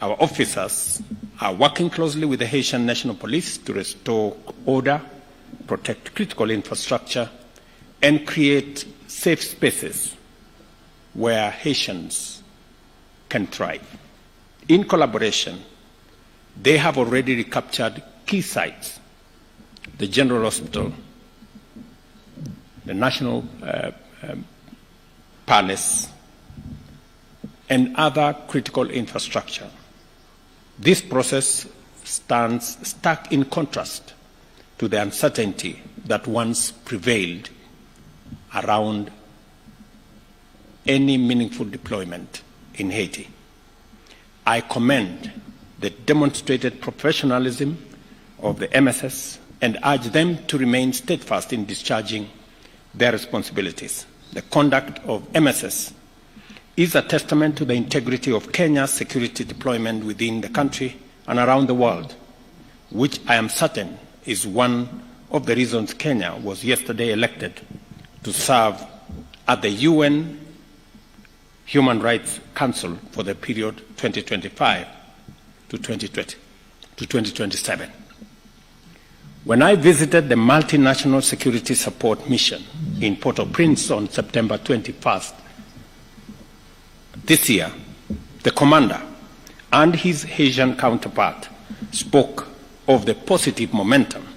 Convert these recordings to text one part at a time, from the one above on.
Our officers are working closely with the Haitian National Police to restore order, protect critical infrastructure, and create safe spaces where Haitians can thrive. In collaboration, they have already recaptured key sites: the General Hospital, the National Palace, and other critical infrastructure. This process stands stark in contrast to the uncertainty that once prevailed around any meaningful deployment in Haiti. I commend the demonstrated professionalism of the MSS and urge them to remain steadfast in discharging their responsibilities. The conduct of MSS is a testament to the integrity of Kenya's security deployment within the country and around the world, which I am certain is one of the reasons Kenya was yesterday elected to serve at the UN Human Rights Council for the period 2025 to 2027. When I visited the Multinational Security Support Mission in Port-au-Prince on September 21st this year, the commander and his Haitian counterpart spoke of the positive momentum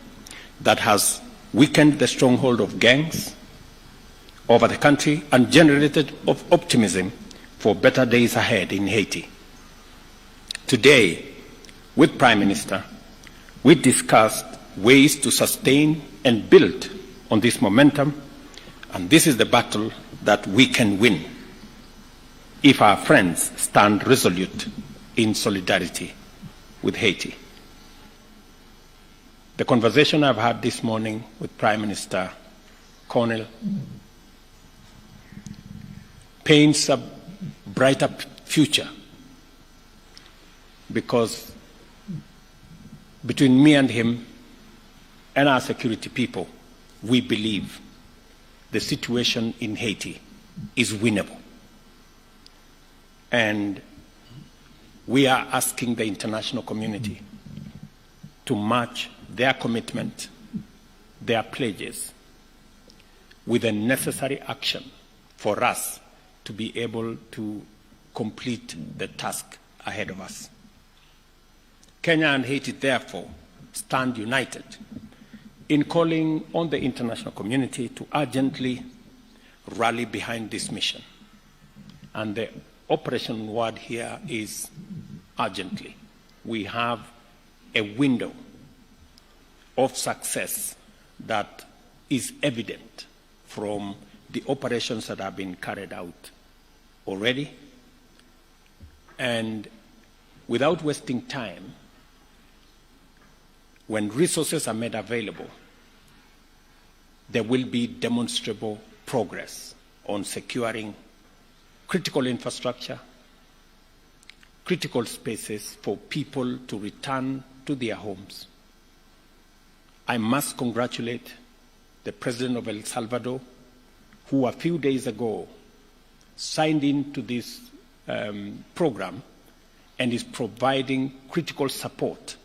that has weakened the stronghold of gangs over the country and generated optimism for better days ahead in Haiti. Today, with Prime Minister, we discussed ways to sustain and build on this momentum, and this is the battle that we can win if our friends stand resolute in solidarity with Haiti. The conversation I've had this morning with Prime Minister Cornell paints a brighter future, because between me and him and our security people, we believe the situation in Haiti is winnable. And we are asking the international community to match their commitment, their pledges, with the necessary action for us to be able to complete the task ahead of us. Kenya and Haiti, therefore, stand united in calling on the international community to urgently rally behind this mission. And the operation word here is urgently. We have a window of success that is evident from the operations that have been carried out already. And without wasting time, when resources are made available, there will be demonstrable progress on securing critical infrastructure, critical spaces for people to return to their homes. I must congratulate the President of El Salvador, who a few days ago signed into this program and is providing critical support.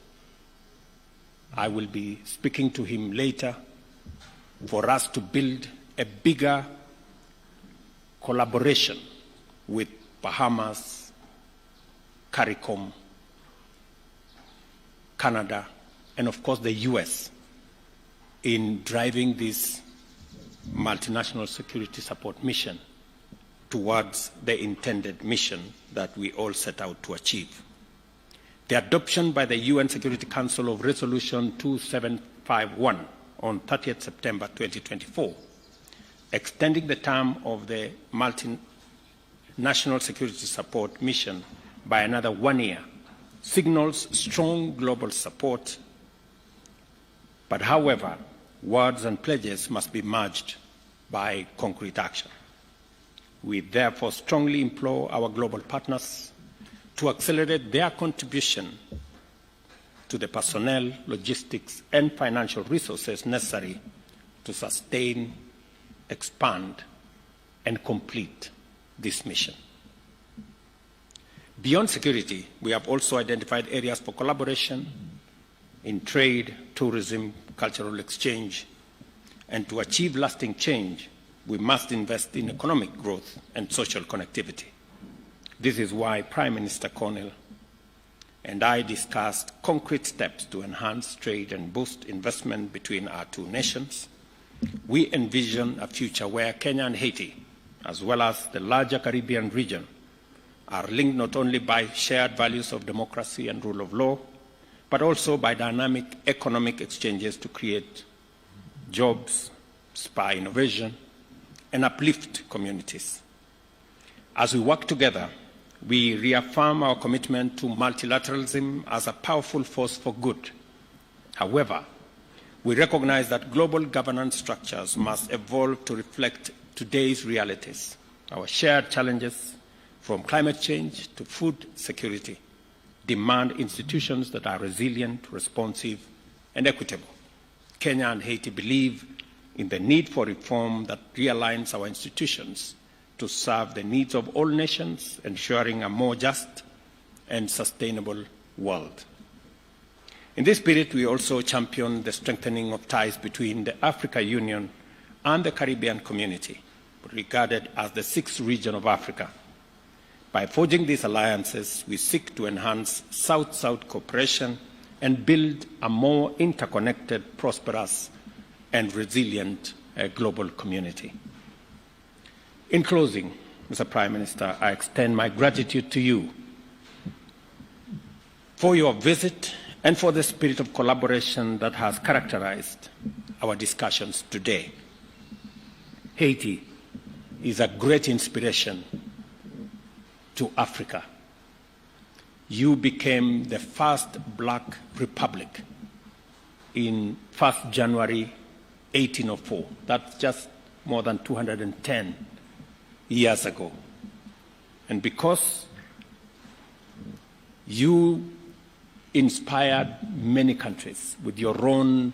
I will be speaking to him later for us to build a bigger collaboration with Bahamas, CARICOM, Canada, and of course the US in driving this multinational security support mission towards the intended mission that we all set out to achieve. The adoption by the UN Security Council of Resolution 2751 on 30th September 2024, extending the term of the multinational security support mission by another 1 year, signals strong global support. But however, words and pledges must be merged by concrete action. We therefore strongly implore our global partners to accelerate their contribution to the personnel, logistics, and financial resources necessary to sustain, expand, and complete this mission. Beyond security, we have also identified areas for collaboration in trade, tourism, cultural exchange, and to achieve lasting change, we must invest in economic growth and social connectivity. This is why Prime Minister Cornell and I discussed concrete steps to enhance trade and boost investment between our two nations. We envision a future where Kenya and Haiti, as well as the larger Caribbean region, are linked not only by shared values of democracy and rule of law, but also by dynamic economic exchanges to create jobs, spur innovation, and uplift communities. As we work together, we reaffirm our commitment to multilateralism as a powerful force for good. However, we recognize that global governance structures must evolve to reflect today's realities. Our shared challenges, from climate change to food security, demand institutions that are resilient, responsive, and equitable. Kenya and Haiti believe in the need for reform that realigns our institutions to serve the needs of all nations, ensuring a more just and sustainable world. In this spirit, we also champion the strengthening of ties between the African Union and the Caribbean community, regarded as the sixth region of Africa. By forging these alliances, we seek to enhance South-South cooperation and build a more interconnected, prosperous, and resilient global community. In closing, Mr. Prime Minister, I extend my gratitude to you for your visit and for the spirit of collaboration that has characterized our discussions today. Haiti is a great inspiration to Africa. You became the first black republic in 1st January 1804. That's just more than 210 years ago. And because you inspired many countries with your own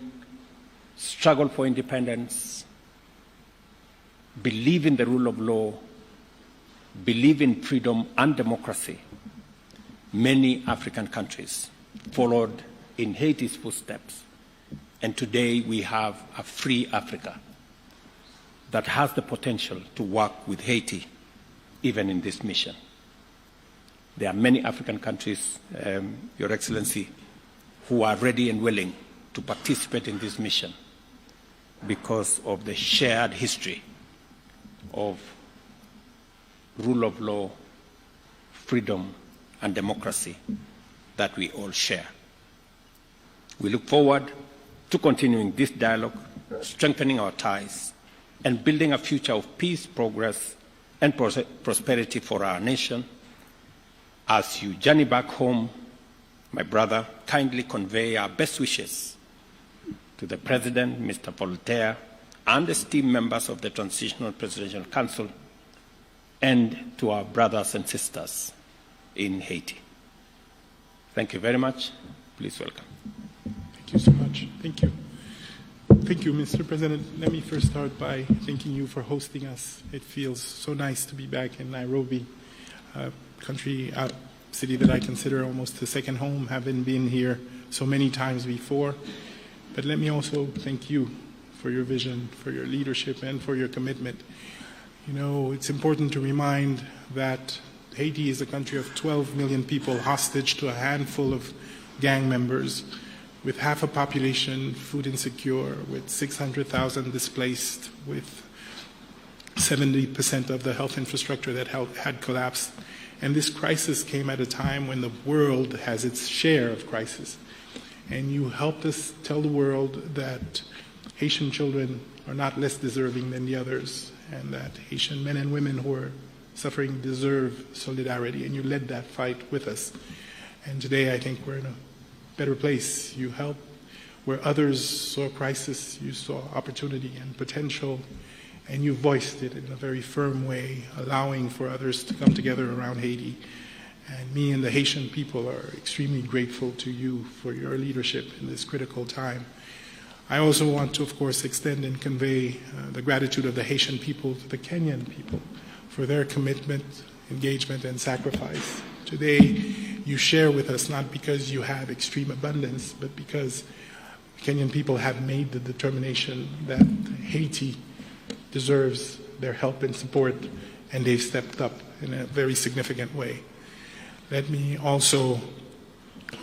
struggle for independence, believe in the rule of law, believe in freedom and democracy, many African countries followed in Haiti's footsteps. And today we have a free Africa that has the potential to work with Haiti, even in this mission. There are many African countries, Your Excellency, who are ready and willing to participate in this mission because of the shared history of rule of law, freedom, and democracy that we all share. We look forward to continuing this dialogue, strengthening our ties, and building a future of peace, progress, and prosperity for our nation. As you journey back home, my brother, kindly convey our best wishes to the President, Mr. Voltaire, and esteemed members of the Transitional Presidential Council, and to our brothers and sisters in Haiti. Thank you very much. Please welcome. Thank you so much. Thank you. Thank you, Mr. President. Let me first start by thanking you for hosting us. It feels so nice to be back in Nairobi, a city that I consider almost a second home, having been here so many times before. But let me also thank you for your vision, for your leadership, and for your commitment. You know, it's important to remind that Haiti is a country of 12 million people hostage to a handful of gang members, with half a population food insecure, with 600,000 displaced, with 70% of the health infrastructure that had collapsed. And this crisis came at a time when the world has its share of crisis. And you helped us tell the world that Haitian children are not less deserving than the others, and that Haitian men and women who are suffering deserve solidarity, and you led that fight with us. And today I think we're in a better place. You helped where others saw crisis, you saw opportunity and potential, and you voiced it in a very firm way, allowing for others to come together around Haiti. And me and the Haitian people are extremely grateful to you for your leadership in this critical time. I also want to, of course, extend and convey the gratitude of the Haitian people to the Kenyan people for their commitment, engagement, and sacrifice. Today, you share with us not because you have extreme abundance, but because Kenyan people have made the determination that Haiti deserves their help and support, and they've stepped up in a very significant way. Let me also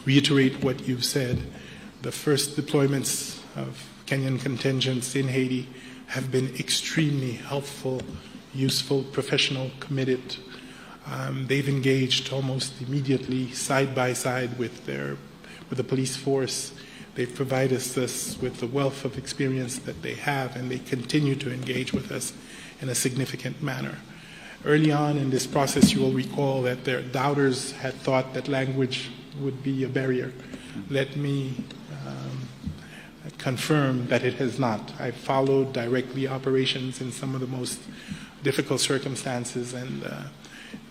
reiterate what you've said. The first deployments of Kenyan contingents in Haiti have been extremely helpful, useful, professional, committed. They've engaged almost immediately, side by side with the police force. They've provided us with the wealth of experience that they have, and they continue to engage with us in a significant manner. Early on in this process, you will recall that their doubters had thought that language would be a barrier. Let me confirm that it has not. I followed directly operations in some of the most difficult circumstances, and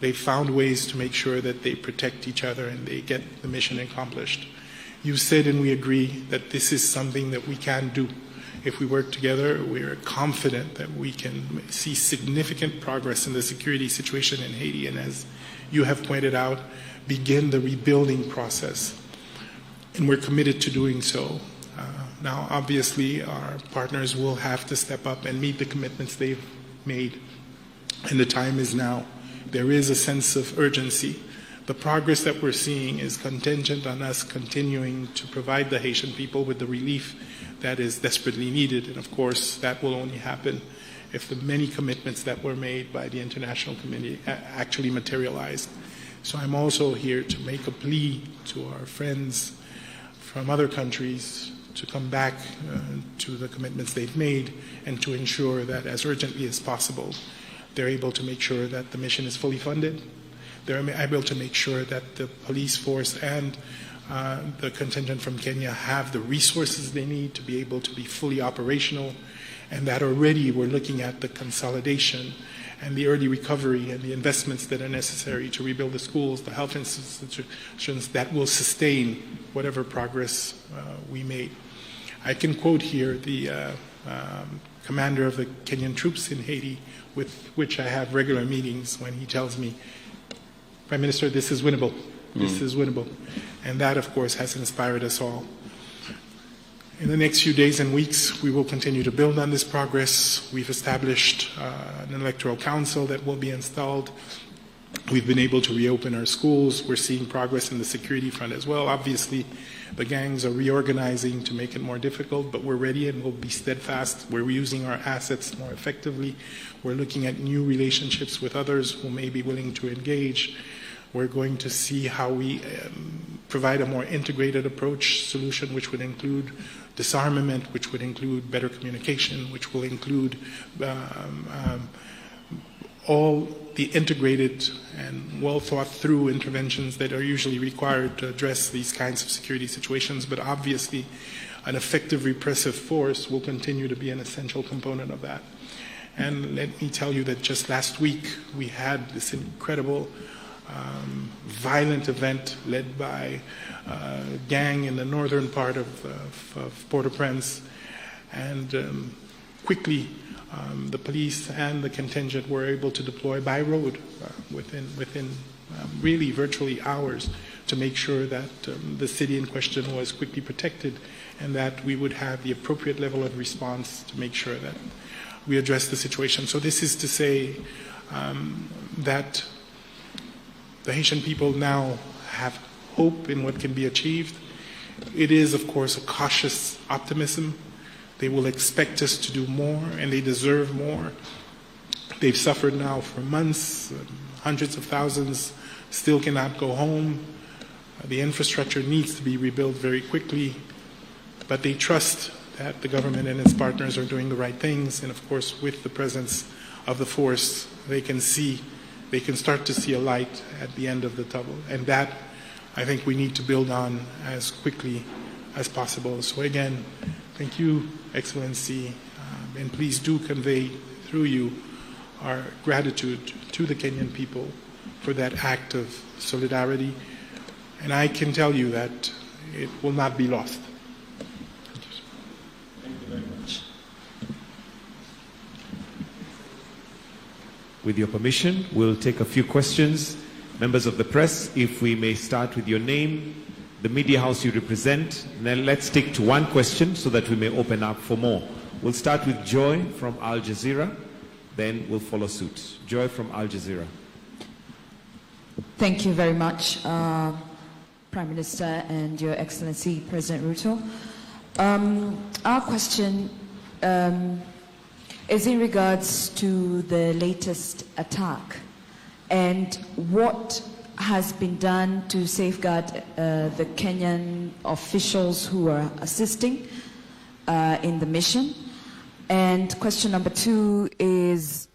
they found ways to make sure that they protect each other and they get the mission accomplished. You said, and we agree, that this is something that we can do. If we work together, we're confident that we can see significant progress in the security situation in Haiti, and as you have pointed out, begin the rebuilding process. And we're committed to doing so. Now, obviously, our partners will have to step up and meet the commitments they've made, and the time is now. There is a sense of urgency. The progress that we're seeing is contingent on us continuing to provide the Haitian people with the relief that is desperately needed. And of course, that will only happen if the many commitments that were made by the international community actually materialize. So I'm also here to make a plea to our friends from other countries to come back to the commitments they've made and to ensure that as urgently as possible, they're able to make sure that the mission is fully funded. They're able to make sure that the police force and the contingent from Kenya have the resources they need to be able to be fully operational, and that already we're looking at the consolidation and the early recovery and the investments that are necessary to rebuild the schools, the health institutions that will sustain whatever progress we made. I can quote here the commander of the Kenyan troops in Haiti, with which I have regular meetings, when he tells me, Prime Minister, this is winnable. This is winnable. And that, of course, has inspired us all. In the next few days and weeks, we will continue to build on this progress. We've established an electoral council that will be installed. We've been able to reopen our schools. We're seeing progress in the security front as well. Obviously, the gangs are reorganizing to make it more difficult, but we're ready and we'll be steadfast. We're using our assets more effectively. We're looking at new relationships with others who may be willing to engage. We're going to see how we provide a more integrated approach solution, which would include disarmament, which would include better communication, which will include all the integrated and well thought through interventions that are usually required to address these kinds of security situations. But obviously, an effective repressive force will continue to be an essential component of that. And let me tell you that just last week, we had this incredible violent event led by a gang in the northern part of Port-au-Prince, and quickly the police and the contingent were able to deploy by road within really virtually hours to make sure that the city in question was quickly protected, and that we would have the appropriate level of response to make sure that we address the situation. So this is to say that the Haitian people now have hope in what can be achieved. It is, of course, a cautious optimism. They will expect us to do more, and they deserve more. They've suffered now for months. Hundreds of thousands still cannot go home. The infrastructure needs to be rebuilt very quickly, but they trust that the government and its partners are doing the right things. And of course, with the presence of the force, they can start to see a light at the end of the tunnel. And that, I think, we need to build on as quickly as possible. So again, thank you, Excellency, and please do convey through you our gratitude to the Kenyan people for that act of solidarity. And I can tell you that it will not be lost. Thank you very much. With your permission, we'll take a few questions Members of the press, if we may start with your name, the media house you represent, and then let's stick to one question so that we may open up for more. We'll start with Joy from Al Jazeera, then we'll follow suit. Joy from Al Jazeera. Thank you very much, Prime Minister and Your Excellency President Ruto. Our question is in regards to the latest attack and what has been done to safeguard the Kenyan officials who are assisting in the mission. And question number 2 is,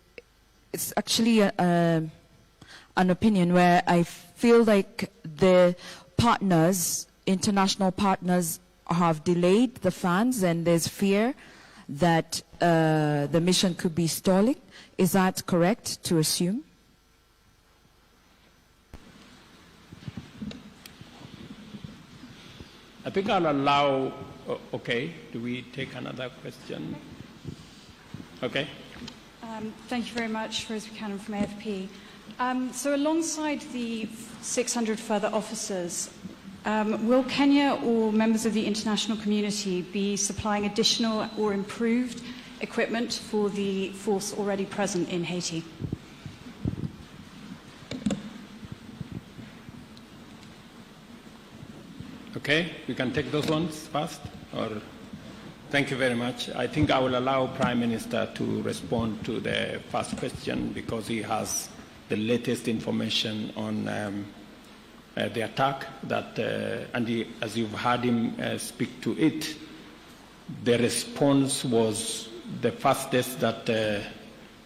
it's actually an opinion where I feel like the partners, international partners, have delayed the funds and there's fear that the mission could be stalling. Is that correct to assume? I think I'll allow, okay, do we take another question? Okay. Thank you very much, Rose Buchanan from AFP. So alongside the 600 further officers, will Kenya or members of the international community be supplying additional or improved equipment for the force already present in Haiti? Okay, we can take those ones first, or thank you very much. I think I will allow Prime Minister to respond to the first question because he has the latest information on the attack that, and as you've heard him speak to it, the response was the fastest that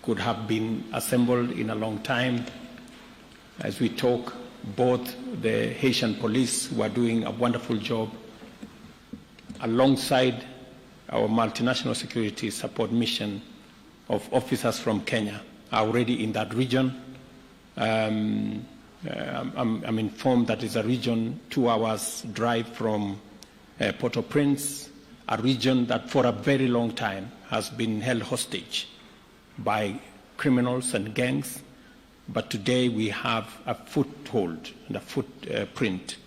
could have been assembled in a long time. As we talk, both the Haitian police, who are doing a wonderful job, alongside our multinational security support mission of officers from Kenya, are already in that region. I'm informed that it's a region 2 hours drive from Port-au-Prince, a region that for a very long time has been held hostage by criminals and gangs. But today we have a foothold and a footprint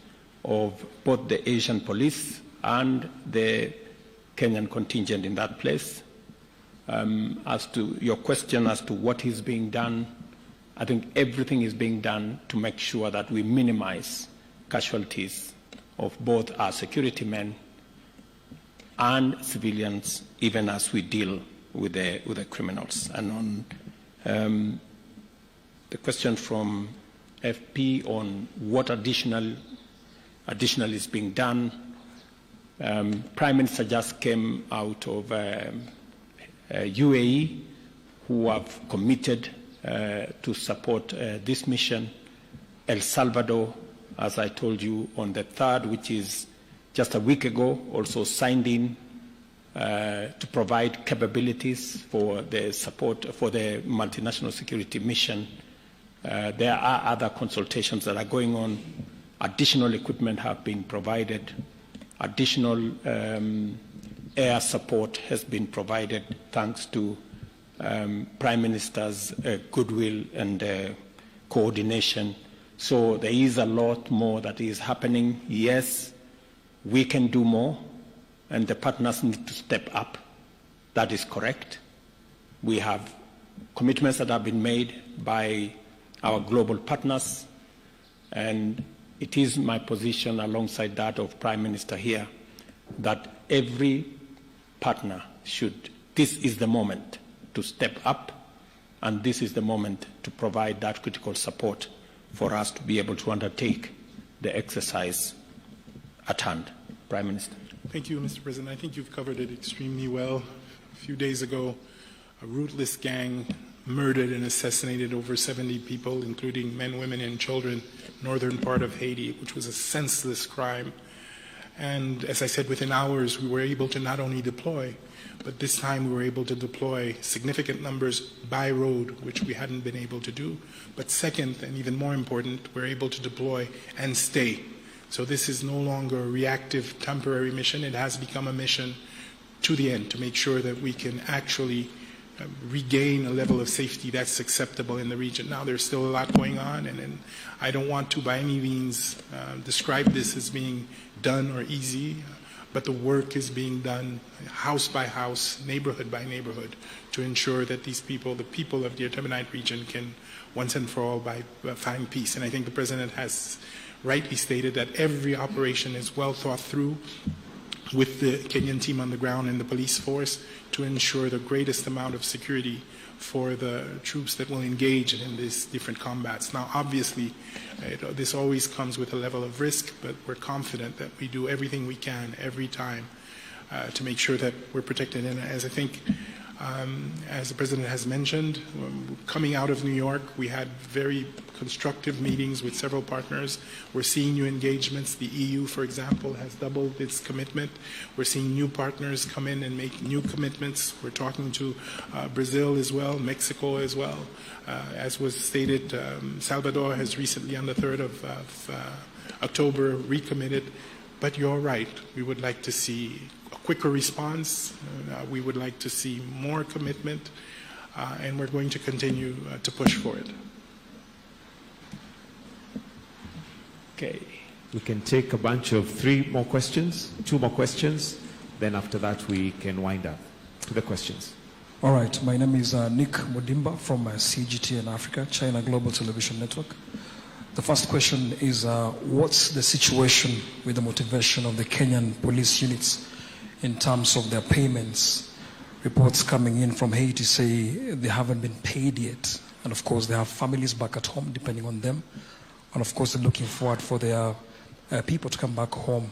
of both the Asian police and the Kenyan contingent in that place. As to your question as to what is being done, I think everything is being done to make sure that we minimize casualties of both our security men and civilians, even as we deal with the criminals. And on the question from FP on what additional is being done, Prime Minister just came out of UAE, who have committed to support this mission. El Salvador, as I told you, on the 3rd, which is just a week ago, also signed in to provide capabilities for the support for the multinational security mission. There are other consultations that are going on. Additional equipment have been provided. Additional air support has been provided thanks to Prime Minister's goodwill and coordination. So there is a lot more that is happening. Yes, we can do more, and the partners need to step up. That is correct. We have commitments that have been made by our global partners, and it is my position, alongside that of Prime Minister here, that every partner should, this is the moment to step up, and this is the moment to provide that critical support for us to be able to undertake the exercise at hand. Prime Minister. Thank you, Mr. President. I think you've covered it extremely well. A few days ago, a ruthless gang murdered and assassinated over 70 people, including men, women, and children, northern part of Haiti, which was a senseless crime. And as I said, within hours, we were able to not only deploy, but this time we were able to deploy significant numbers by road, which we hadn't been able to do. But second, and even more important, we're able to deploy and stay. So this is no longer a reactive, temporary mission. It has become a mission to the end, to make sure that we can actually regain a level of safety that's acceptable in the region. Now, there's still a lot going on, and I don't want to by any means describe this as being done or easy, but the work is being done house by house, neighborhood by neighborhood, to ensure that these people, the people of the Artemonite region, can once and for all find peace. And I think the President has rightly stated that every operation is well thought through with the Kenyan team on the ground and the police force to ensure the greatest amount of security for the troops that will engage in these different combats. Now, obviously, this always comes with a level of risk, but we're confident that we do everything we can every time to make sure that we're protected. And as I think, as the President has mentioned, coming out of New York, we had very constructive meetings with several partners. We're seeing new engagements. The EU, for example, has doubled its commitment. We're seeing new partners come in and make new commitments. We're talking to Brazil as well, Mexico as well. As was stated, Salvador has recently, on the 3rd of October, recommitted. But you're right. We would like to see a quicker response. We would like to see more commitment. And we're going to continue to push for it. Okay. We can take a bunch of 2 more questions. Then after that, we can wind up to the questions. All right. My name is Nick Mudimba from CGT in Africa, China Global Television Network. The first question is, what's the situation with the motivation of the Kenyan police units in terms of their payments? Reports coming in from Haiti say they haven't been paid yet. And of course, they have families back at home, depending on them. And of course, they're looking forward for their people to come back home.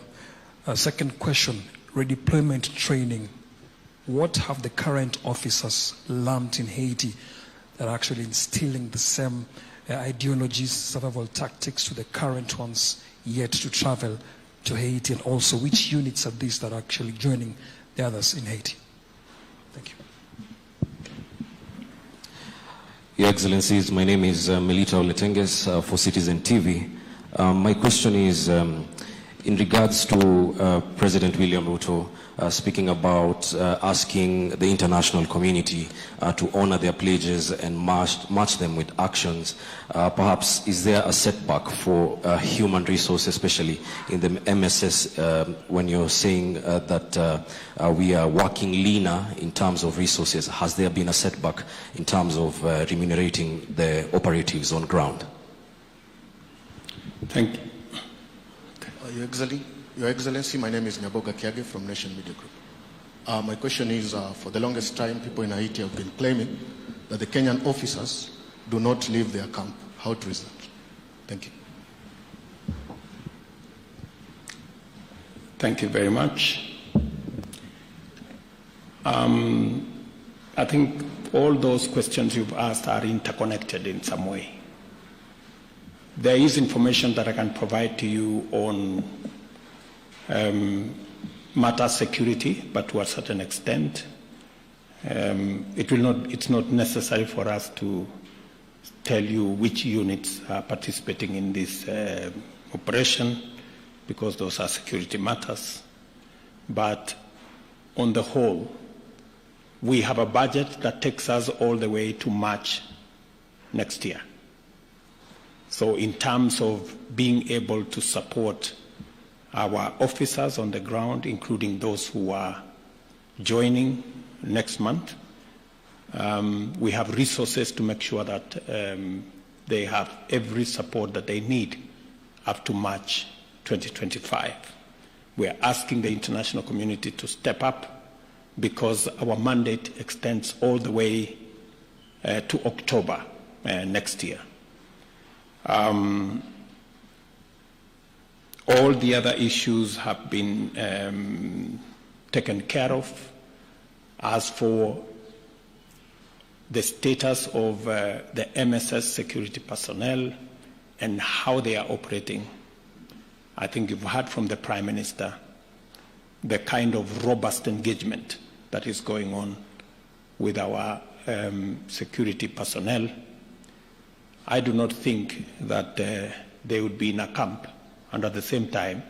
Second question, redeployment training. What have the current officers learned in Haiti that are actually instilling the same ideologies, survival tactics to the current ones yet to travel to Haiti? And also, which units are these that are actually joining the others in Haiti? Thank you. Your Excellencies, my name is Melita Oletenges for Citizen TV. My question is in regards to President William Ruto speaking about asking the international community to honor their pledges and match them with actions. Perhaps is there a setback for human resources, especially in the MSS, when you're saying that we are working leaner in terms of resources? Has there been a setback in terms of remunerating the operatives on ground? Thank you. Your Excellency, my name is Nyaboga Kiage from Nation Media Group. My question is, for the longest time, people in Haiti have been claiming that the Kenyan officers do not leave their camp. How true is that? Thank you. Thank you very much. I think all those questions you've asked are interconnected in some way. There is information that I can provide to you on matter security, but to a certain extent. It's not necessary for us to tell you which units are participating in this operation, because those are security matters. But on the whole, we have a budget that takes us all the way to March next year. So in terms of being able to support our officers on the ground, including those who are joining next month, we have resources to make sure that they have every support that they need up to March 2025. We are asking the international community to step up because our mandate extends all the way to October next year. All the other issues have been taken care of. As for the status of the MSS security personnel and how they are operating, I think you've heard from the Prime Minister the kind of robust engagement that is going on with our security personnel. I do not think that they would be in a camp and at the same time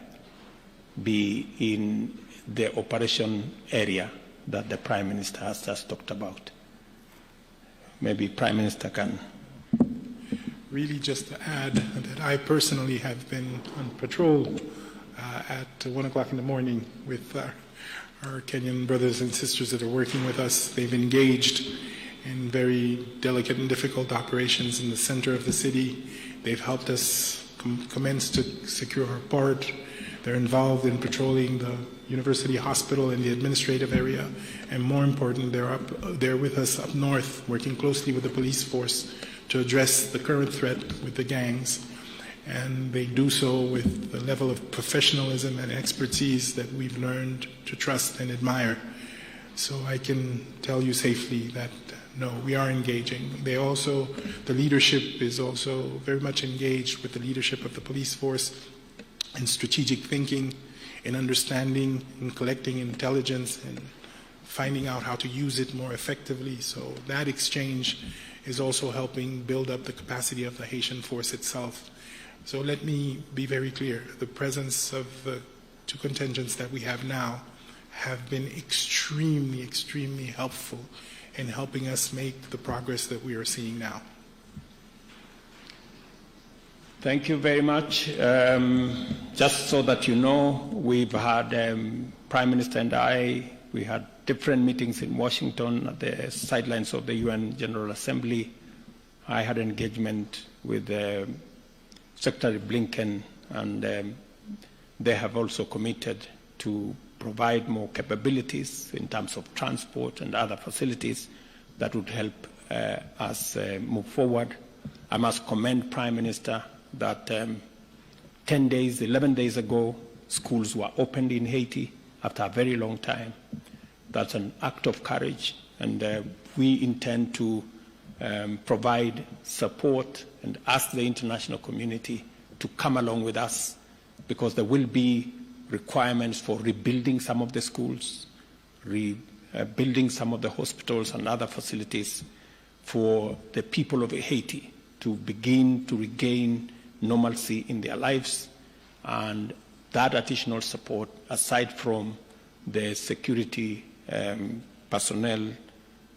be in the operation area that the Prime Minister has just talked about. maybe Prime Minister can. Really, just to add that I personally have been on patrol at 1 o'clock in the morning with our Kenyan brothers and sisters that are working with us. They've engaged in very delicate and difficult operations in the center of the city. They've helped us commence to secure our port. They're involved in patrolling the university hospital and the administrative area. And more important, they're with us up north, working closely with the police force to address the current threat with the gangs. And they do so with the level of professionalism and expertise that we've learned to trust and admire. So I can tell you safely that no, we are engaging. The leadership is also very much engaged with the leadership of the police force in strategic thinking, in understanding, in collecting intelligence, and finding out how to use it more effectively. So that exchange is also helping build up the capacity of the Haitian force itself. So let me be very clear. The presence of the two contingents that we have now have been extremely, extremely helpful in helping us make the progress that we are seeing now. Thank you very much. Just so that you know, we've had Prime Minister and we had different meetings in Washington at the sidelines of the UN General Assembly. I had engagement with Secretary Blinken, and they have also committed to provide more capabilities in terms of transport and other facilities that would help us move forward. I must commend Prime Minister that 11 days ago, schools were opened in Haiti after a very long time. That's an act of courage, and we intend to provide support and ask the international community to come along with us, because there will be requirements for rebuilding some of the schools, rebuilding some of the hospitals and other facilities for the people of Haiti to begin to regain normalcy in their lives. And that additional support, aside from the security personnel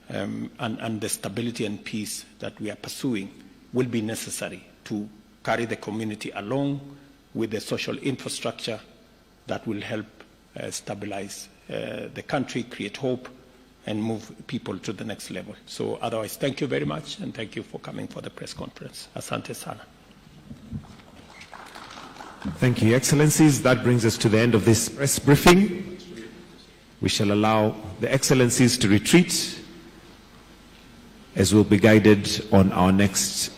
and the stability and peace that we are pursuing, will be necessary to carry the community along with the social infrastructure that will help stabilize the country, create hope, and move people to the next level. So otherwise, thank you very much, and thank you for coming for the press conference. Asante sana. Thank you, Excellencies. That brings us to the end of this press briefing. We shall allow the Excellencies to retreat as we'll be guided on our next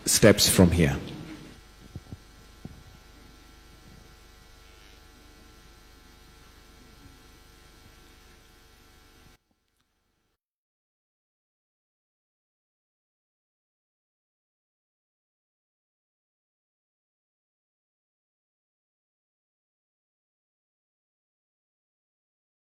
steps from here.